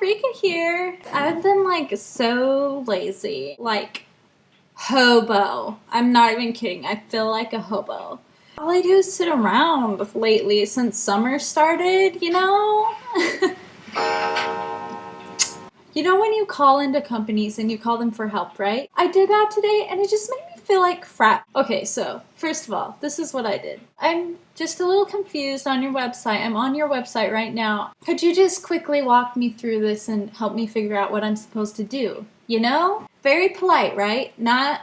Poprika here. I've been like so lazy, like hobo. I'm not even kidding. I feel like a hobo. All I do is sit around lately since summer started, you know? You know when you call into companies and you call them for help, right? I did that today and it just made me feel like crap. Okay, so first of all, this is what I did. I'm just a little confused on your website. I'm on your website right now. Could you just quickly walk me through this and help me figure out what I'm supposed to do? You know? Very polite, right? Not,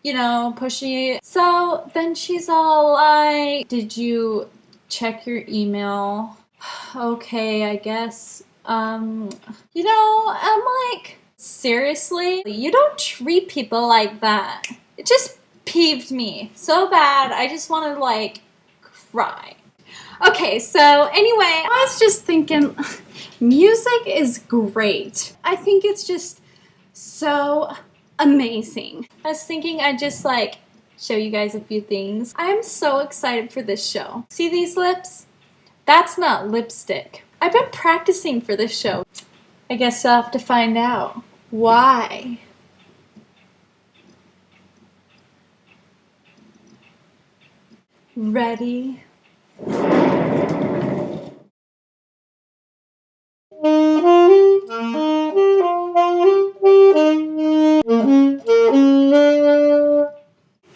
you know, pushy. So then she's all like, did you check your email? Okay, I guess. You know, I'm like, seriously? You don't treat people like that. It just peeved me so bad. I just want to like cry. Okay, so anyway, I was just thinking, music is great. I think it's just so amazing. I was thinking I'd just like show you guys a few things. I'm so excited for this show. See these lips? That's not lipstick. I've been practicing for this show. I guess I'll have to find out why. Ready?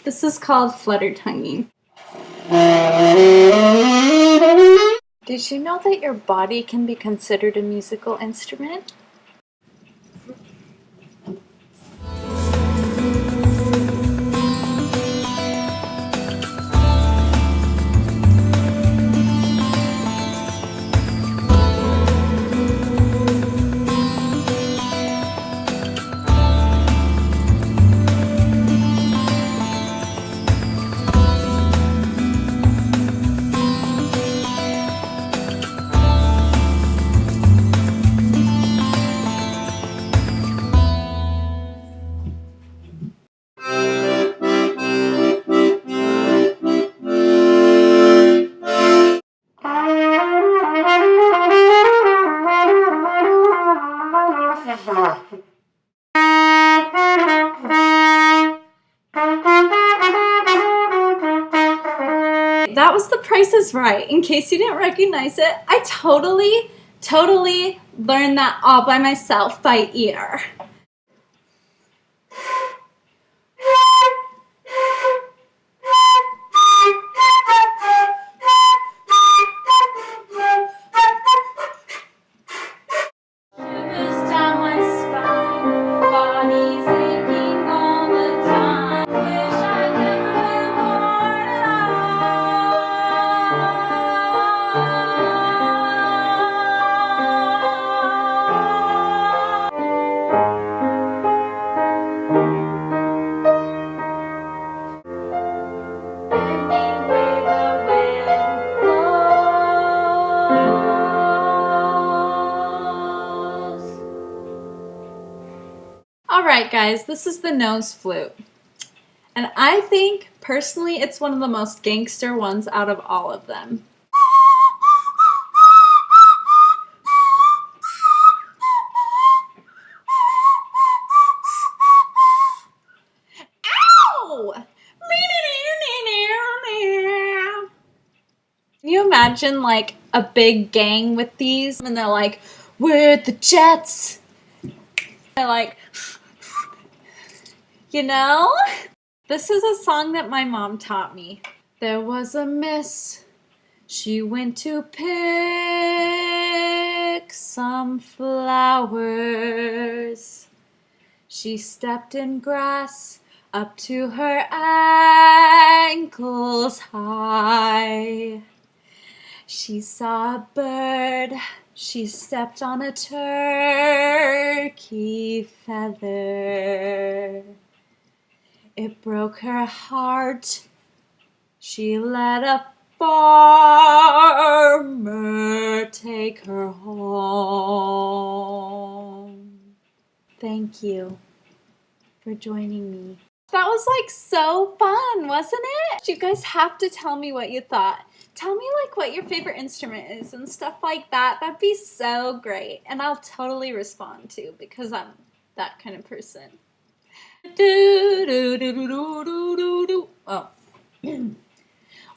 This is called flutter tonguing. Did you know that your body can be considered a musical instrument? That was The Price is Right. In case you didn't recognize it, I totally learned that all by myself by ear. Alright guys, this is the nose flute. And I think, personally, it's one of the most gangster ones out of all of them. Ow! Can you imagine like a big gang with these and they're like, we're the Jets. They're like, you know? This is a song that my mom taught me. There was a miss. She went to pick some flowers. She stepped in grass up to her ankles high. She saw a bird. She stepped on a turkey feather. It broke her heart. She let a farmer take her home. Thank you for joining me. That was like so fun, wasn't it? You guys have to tell me what you thought. Tell me like what your favorite instrument is and stuff like that. That'd be so great. And I'll totally respond too because I'm that kind of person. Oh.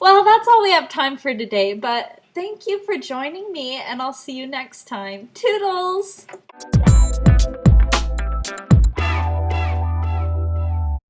Well, that's all we have time for today, but thank you for joining me and I'll see you next time. Toodles!